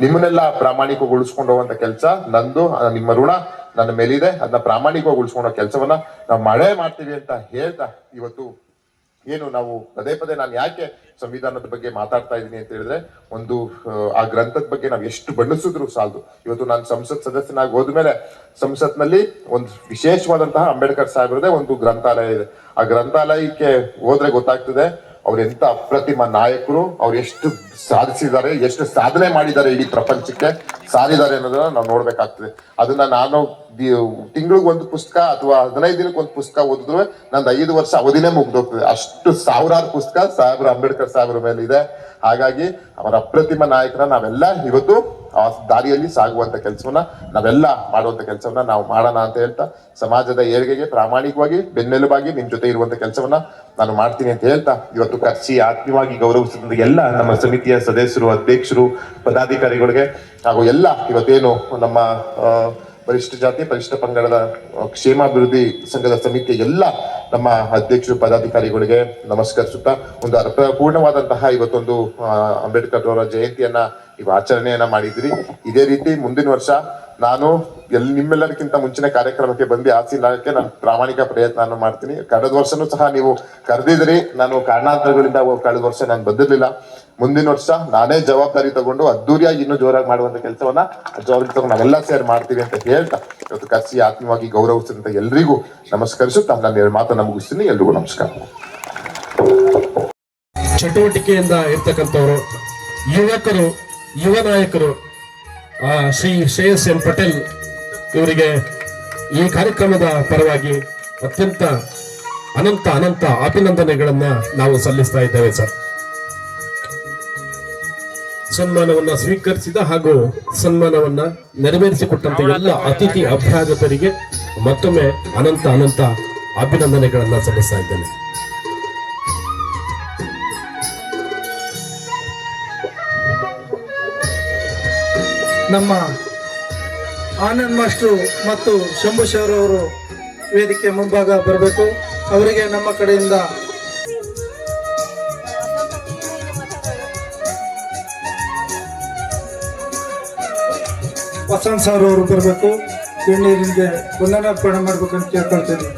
ನಿಮ್ಮನ್ನೆಲ್ಲ ಪ್ರಾಮಾಣಿಕಗೊಳಿಸ್ಕೊಂಡು ಹೋಗುವಂತ ಕೆಲಸ ನಂದು, ನಿಮ್ಮ ಋಣ ನನ್ನ ಮೇಲಿದೆ. ಅದನ್ನ ಪ್ರಾಮಾಣಿಕವಾಗಿ ಉಳಿಸ್ಕೊಳ್ಳೋ ಕೆಲಸವನ್ನ ನಾವು ಮಾಡ್ತೀವಿ ಅಂತ ಹೇಳ್ತಾ, ಇವತ್ತು ಏನು ನಾವು ಪದೇ ಪದೇ ನಾನು ಯಾಕೆ ಸಂವಿಧಾನದ ಬಗ್ಗೆ ಮಾತಾಡ್ತಾ ಇದ್ದೀನಿ ಅಂತ ಹೇಳಿದ್ರೆ, ಒಂದು ಆ ಗ್ರಂಥದ ಬಗ್ಗೆ ನಾವು ಎಷ್ಟು ಬಣ್ಣಿಸಿದ್ರು ಸಾಲದು. ಇವತ್ತು ನಾನು ಸಂಸತ್ ಸದಸ್ಯನಾಗಿ ಹೋದ್ಮೇಲೆ ಸಂಸತ್ನಲ್ಲಿ ಒಂದು ವಿಶೇಷವಾದಂತಹ ಅಂಬೇಡ್ಕರ್ ಸಾಹೇಬ್ರದೇ ಒಂದು ಗ್ರಂಥಾಲಯ ಇದೆ. ಆ ಗ್ರಂಥಾಲಯಕ್ಕೆ ಹೋದ್ರೆ ಗೊತ್ತಾಗ್ತದೆ ಅವ್ರು ಎಂತ ಅಪ್ರತಿಮ ನಾಯಕರು, ಅವ್ರು ಎಷ್ಟು ಸಾಧಿಸಿದ್ದಾರೆ, ಎಷ್ಟು ಸಾಧನೆ ಮಾಡಿದ್ದಾರೆ, ಇಡೀ ಪ್ರಪಂಚಕ್ಕೆ ಸಾರಿದ್ದಾರೆ ಅನ್ನೋದನ್ನ ನಾವು ನೋಡ್ಬೇಕಾಗ್ತದೆ. ಅದನ್ನ ನಾನು ತಿಂಗಳಿಗೆ ಒಂದು ಪುಸ್ತಕ ಅಥವಾ 15 ದಿನಕ್ಕೆ ಒಂದು ಪುಸ್ತಕ ಓದಿದ್ರು ನಂದು 5 ವರ್ಷ ಅವಧಿನೇ ಮುಗ್ದೋಗ್ತದೆ. ಅಷ್ಟು ಸಾವಿರಾರು ಪುಸ್ತಕ ಅಂಬೇಡ್ಕರ್ ಸಾಹೇಬ್ರ ಮೇಲೆ ಇದೆ. ಹಾಗಾಗಿ ಅವರ ಅಪ್ರತಿಮ ನಾಯಕರ ನಾವೆಲ್ಲ ಇವತ್ತು ಆ ದಾರಿಯಲ್ಲಿ ಸಾಗುವಂತ ಕೆಲಸವನ್ನ ನಾವೆಲ್ಲ ಮಾಡುವಂತ ಕೆಲಸವನ್ನ ನಾವು ಮಾಡೋಣ ಅಂತ ಹೇಳ್ತಾ, ಸಮಾಜದ ಏಳಿಗೆಗೆ ಪ್ರಾಮಾಣಿಕವಾಗಿ ಬೆನ್ನೆಲುಬಾಗಿ ನಿಮ್ ಜೊತೆ ಇರುವಂತ ಕೆಲಸವನ್ನ ನಾನು ಮಾಡ್ತೀನಿ ಅಂತ ಹೇಳ್ತಾ, ಇವತ್ತು ಕರ್ಸಿ ಆತ್ಮೀಯವಾಗಿ ಗೌರವಿಸಿದ ಎಲ್ಲ ನಮ್ಮ ಸಮಿತಿಯ ಸದಸ್ಯರು, ಅಧ್ಯಕ್ಷರು, ಪದಾಧಿಕಾರಿಗಳಿಗೆ ಹಾಗೂ ಎಲ್ಲ ಇವತ್ತೇನು ನಮ್ಮ ಪರಿಶಿಷ್ಟ ಜಾತಿ ಪರಿಶಿಷ್ಟ ಪಂಗಡದ ಕ್ಷೇಮಾಭಿವೃದ್ಧಿ ಸಂಘದ ಸಮಿತಿಯ ಎಲ್ಲ ನಮ್ಮ ಅಧ್ಯಕ್ಷರು, ಪದಾಧಿಕಾರಿಗಳಿಗೆ ನಮಸ್ಕರಿಸುತ್ತಾ, ಒಂದು ಅರ್ಥಪೂರ್ಣವಾದಂತಹ ಇವತ್ತೊಂದು ಅಂಬೇಡ್ಕರ್ ಅವರ ಜಯಂತಿಯನ್ನ ಆಚರಣೆಯನ್ನ ಮಾಡಿದ್ರಿ. ಇದೇ ರೀತಿ ಮುಂದಿನ ವರ್ಷ ನಾನು ನಿಮ್ಮೆಲ್ಲರಿಗಿಂತ ಮುಂಚಿನ ಕಾರ್ಯಕ್ರಮಕ್ಕೆ ಬಂದು ಆಸೀನಕ್ಕೆ ನಾನು ಪ್ರಾಮಾಣಿಕ ಪ್ರಯತ್ನ ಮಾಡ್ತೀನಿ. ಕಳೆದ ವರ್ಷನೂ ಸಹ ನೀವು ಕರೆದಿದ್ರಿ, ನಾನು ಕಾರಣಾಂತರಗಳಿಂದ ಕಳೆದ ವರ್ಷ ನಾನು ಬಂದಿರ್ಲಿಲ್ಲ. ಮುಂದಿನ ವರ್ಷ ನಾನೇ ಜವಾಬ್ದಾರಿ ತಗೊಂಡು ಅದ್ದೂರಿಯಾಗಿ ಇನ್ನೂ ಜೋರಾಗಿ ಮಾಡುವಂತ ಕೆಲಸವನ್ನ ಜವಾಬ್ದಾರಿ ತಗೊಂಡು ನಾವೆಲ್ಲ ಸೇರಿ ಮಾಡ್ತೀವಿ ಅಂತ ಹೇಳ್ತಾ, ಇವತ್ತು ಕರ್ಸಿ ಆತ್ಮೀಯವಾಗಿ ಗೌರವಿಸಿದಂತ ಎಲ್ರಿಗೂ ನಮಸ್ಕರಿಸುತ್ತಾ ನಾನು 2 ಮಾತನ್ನ ಮುಗಿಸ್ತೀನಿ. ಎಲ್ರಿಗೂ ನಮಸ್ಕಾರ. ಚಟುವಟಿಕೆಯಿಂದ ಇರ್ತಕ್ಕಂಥವ್ರು, ಯುವಕರು, ಯುವ ನಾಯಕರು, ಶ್ರೀ ಶ್ರೇಯಸ್ ಎನ್ ಪಟೇಲ್ ಇವರಿಗೆ ಈ ಕಾರ್ಯಕ್ರಮದ ಪರವಾಗಿ ಅತ್ಯಂತ ಅನಂತ ಅಭಿನಂದನೆಗಳನ್ನ ನಾವು ಸಲ್ಲಿಸ್ತಾ ಇದ್ದೇವೆ ಸರ್. ಸನ್ಮಾನವನ್ನ ಸ್ವೀಕರಿಸಿದ ಹಾಗೂ ಸನ್ಮಾನವನ್ನ ನೆರವೇರಿಸಿಕೊಟ್ಟಂತ ಎಲ್ಲ ಅತಿಥಿ ಅಭ್ಯಾಗತರಿಗೆ ಮತ್ತೊಮ್ಮೆ ಅನಂತ ಅಭಿನಂದನೆಗಳನ್ನ ಸಲ್ಲಿಸ್ತಾ ಇದ್ದೇನೆ. ನಮ್ಮ ಆನಂದ್ ಮಾಸ್ಟರ್ ಮತ್ತು ಶಂಭು ಶರ್ ಅವರು ವೇದಿಕೆ ಮುಂಭಾಗ ಬರಬೇಕು. ಅವರಿಗೆ ನಮ್ಮ ಕಡೆಯಿಂದ ವಸಂತ್ ಸರ್ ಅವರು ಬರಬೇಕು. ಗಣ್ಯರಿಗೆ ವಂದನಾರ್ಪಣೆ ಮಾಡ್ಬೇಕಂತ ಕೇಳ್ಕೊಳ್ತೇನೆ.